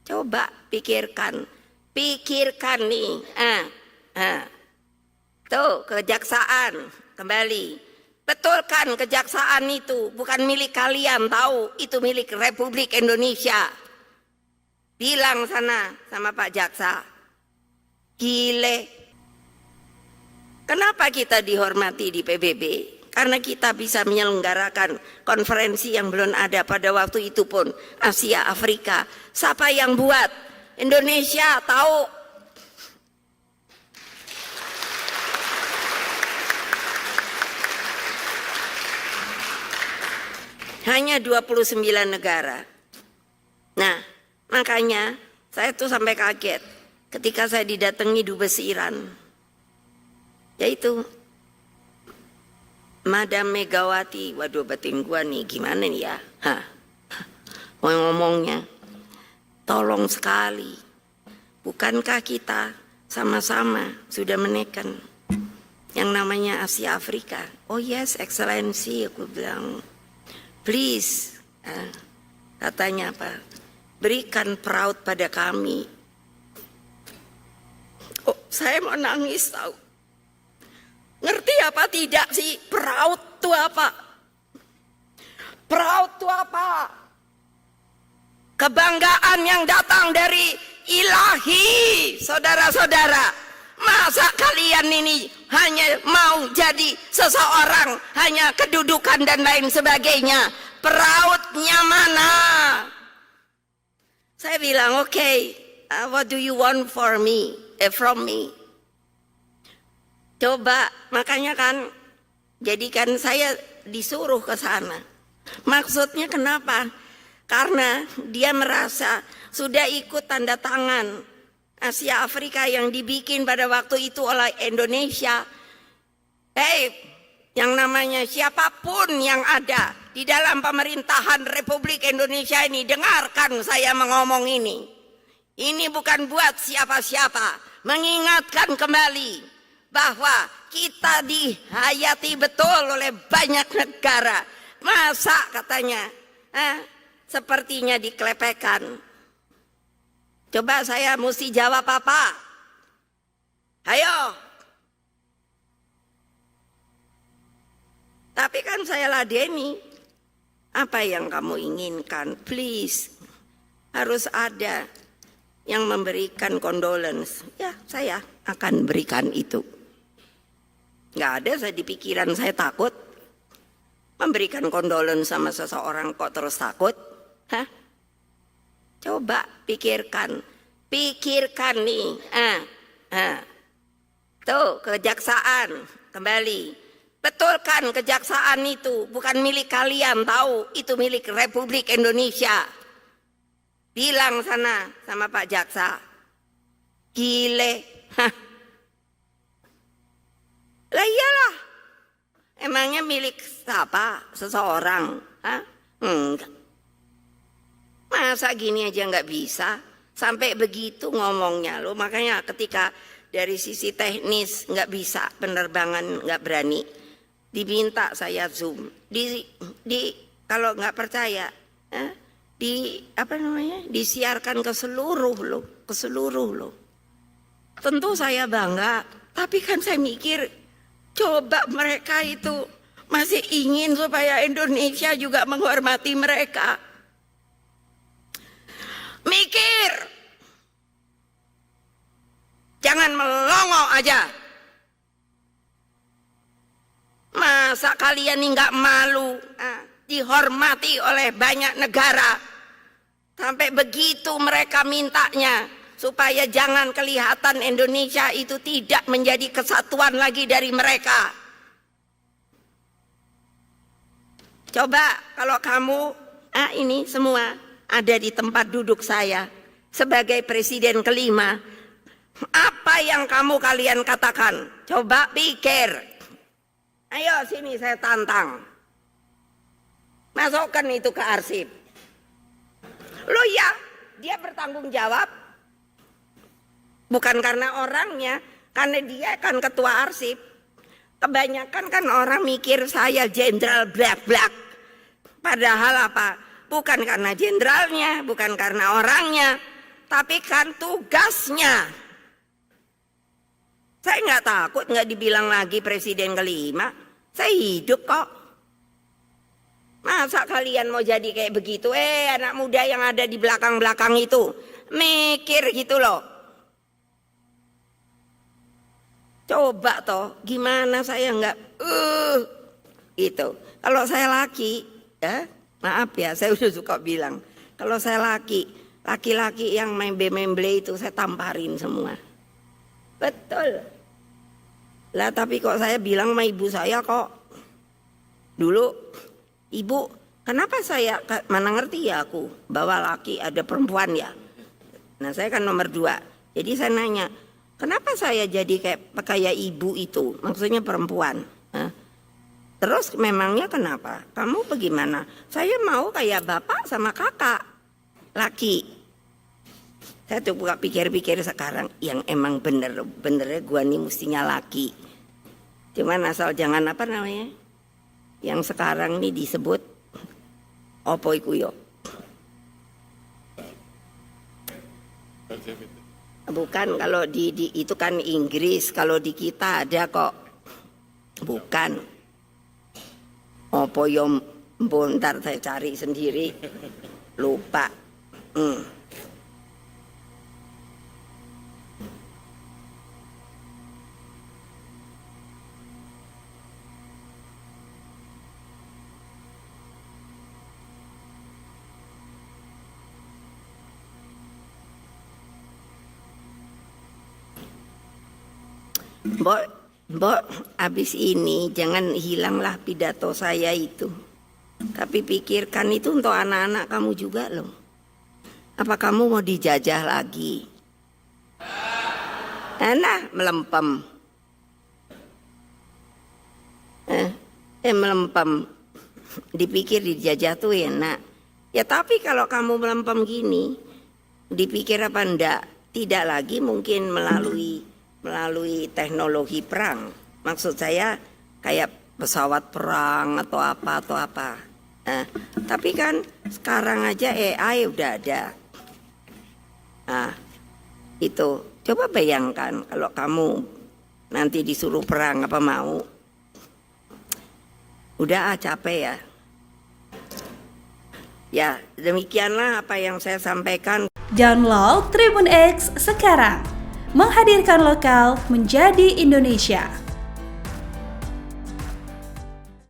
Coba pikirkan nih. Tuh kejaksaan kembali. Betulkan kejaksaan itu bukan milik kalian, tahu? Itu milik Republik Indonesia. Bilang sana sama Pak Jaksa. Gile. Kenapa kita dihormati di PBB? Karena kita bisa menyelenggarakan konferensi yang belum ada pada waktu itu pun. Asia, Afrika. Siapa yang buat? Indonesia, tahu? Hanya 29 negara. Nah, makanya saya tuh sampai kaget ketika saya didatangi Dubes Iran. Yaitu Madam Megawati. Waduh, batin gua nih gimana nih ya? Mau ngomongnya. Tolong sekali. Bukankah kita sama-sama sudah menekan yang namanya Asia Afrika? Oh yes, Excellency, aku bilang. Please, katanya apa? Berikan proud pada kami. Oh, saya mau nangis tahu. Ngerti apa tidak sih proud itu apa? Proud itu apa? Kebanggaan yang datang dari ilahi, saudara-saudara. Masa kalian ini hanya mau jadi seseorang, hanya kedudukan dan lain sebagainya. Proudnya mana? Saya bilang, okay, what do you want from me? Coba, makanya kan, jadikan saya disuruh ke sana. Maksudnya kenapa? Karena dia merasa sudah ikut tanda tangan Asia Afrika yang dibikin pada waktu itu oleh Indonesia. Yang namanya siapapun yang ada di dalam pemerintahan Republik Indonesia ini, dengarkan saya mengomong ini. Ini bukan buat siapa-siapa. Mengingatkan kembali bahwa kita dihayati betul oleh banyak negara. Masa katanya, sepertinya dikelepekan. Coba saya mesti jawab apa? Ayo. Tapi kan saya ladeni. Apa yang kamu inginkan? Please. Harus ada yang memberikan condolence. Ya, saya akan berikan itu. Nggak ada saya di pikiran saya takut. Memberikan condolence sama seseorang kok terus takut? Hah? Coba pikirkan nih. Tuh kejaksaan kembali. Betulkan kejaksaan itu bukan milik kalian, tahu? Itu milik Republik Indonesia. Bilang sana sama Pak Jaksa. Gile. Lah iyalah. Emangnya milik siapa? Seseorang? Enggak. Masa gini aja nggak bisa? Sampai begitu ngomongnya loh. Makanya ketika dari sisi teknis nggak bisa, penerbangan nggak berani, diminta saya zoom. Kalau nggak percaya, disiarkan ke seluruh loh. Tentu saya bangga. Tapi kan saya mikir, coba mereka itu masih ingin supaya Indonesia juga menghormati mereka. Mikir, jangan melongo aja. Masa kalian ini nggak malu dihormati oleh banyak negara? Sampai begitu mereka mintanya supaya jangan kelihatan Indonesia itu tidak menjadi kesatuan lagi dari mereka. Coba kalau kamu ini semua ada di tempat duduk saya sebagai presiden kelima, apa yang kalian katakan? Coba pikir. Ayo sini saya tantang. Masukkan itu ke arsip. Loh ya, dia bertanggung jawab. Bukan karena orangnya, karena dia kan ketua arsip. Kebanyakan kan orang mikir saya jenderal black. Padahal apa? Bukan karena jenderalnya, bukan karena orangnya, tapi kan tugasnya. Saya nggak takut nggak dibilang lagi presiden kelima. Saya hidup kok. Masa kalian mau jadi kayak begitu? Anak muda yang ada di belakang-belakang itu mikir gitu loh. Coba toh, gimana saya nggak itu. Kalau saya laki, ya maaf ya, saya udah suka bilang. Kalau saya laki-laki yang memble itu saya tamparin semua. Betul. Lah tapi kok saya bilang sama ibu saya kok. Dulu, ibu, kenapa saya, mana ngerti ya aku bahwa laki ada perempuan ya. Nah saya kan nomor 2. Jadi saya nanya, kenapa saya jadi kayak ibu itu, maksudnya perempuan. Terus memangnya kenapa? Kamu bagaimana? Saya mau kayak bapak sama kakak, laki. Saya tuh buka pikir-pikir sekarang, yang emang benernya gua nih mestinya laki. Cuman asal jangan apa namanya, yang sekarang nih disebut opo iku yo. Bukan, kalau di itu kan Inggris, kalau di kita ada kok. Bukan. Opo yo, ntar saya cari sendiri. Lupa. Mbok, abis ini jangan hilanglah pidato saya itu. Tapi pikirkan itu untuk anak-anak kamu juga loh. Apa kamu mau dijajah lagi? Nah, melempem. Melempem. Dipikir dijajah tuh enak. Ya tapi kalau kamu melempem gini, dipikir apa enggak? Tidak lagi mungkin melalui teknologi perang. Maksud saya kayak pesawat perang atau apa. Tapi kan sekarang aja AI udah ada. Itu coba bayangkan kalau kamu nanti disuruh perang, apa mau? Udah capek ya. Ya demikianlah apa yang saya sampaikan. Download Tribun X sekarang. Menghadirkan lokal menjadi Indonesia.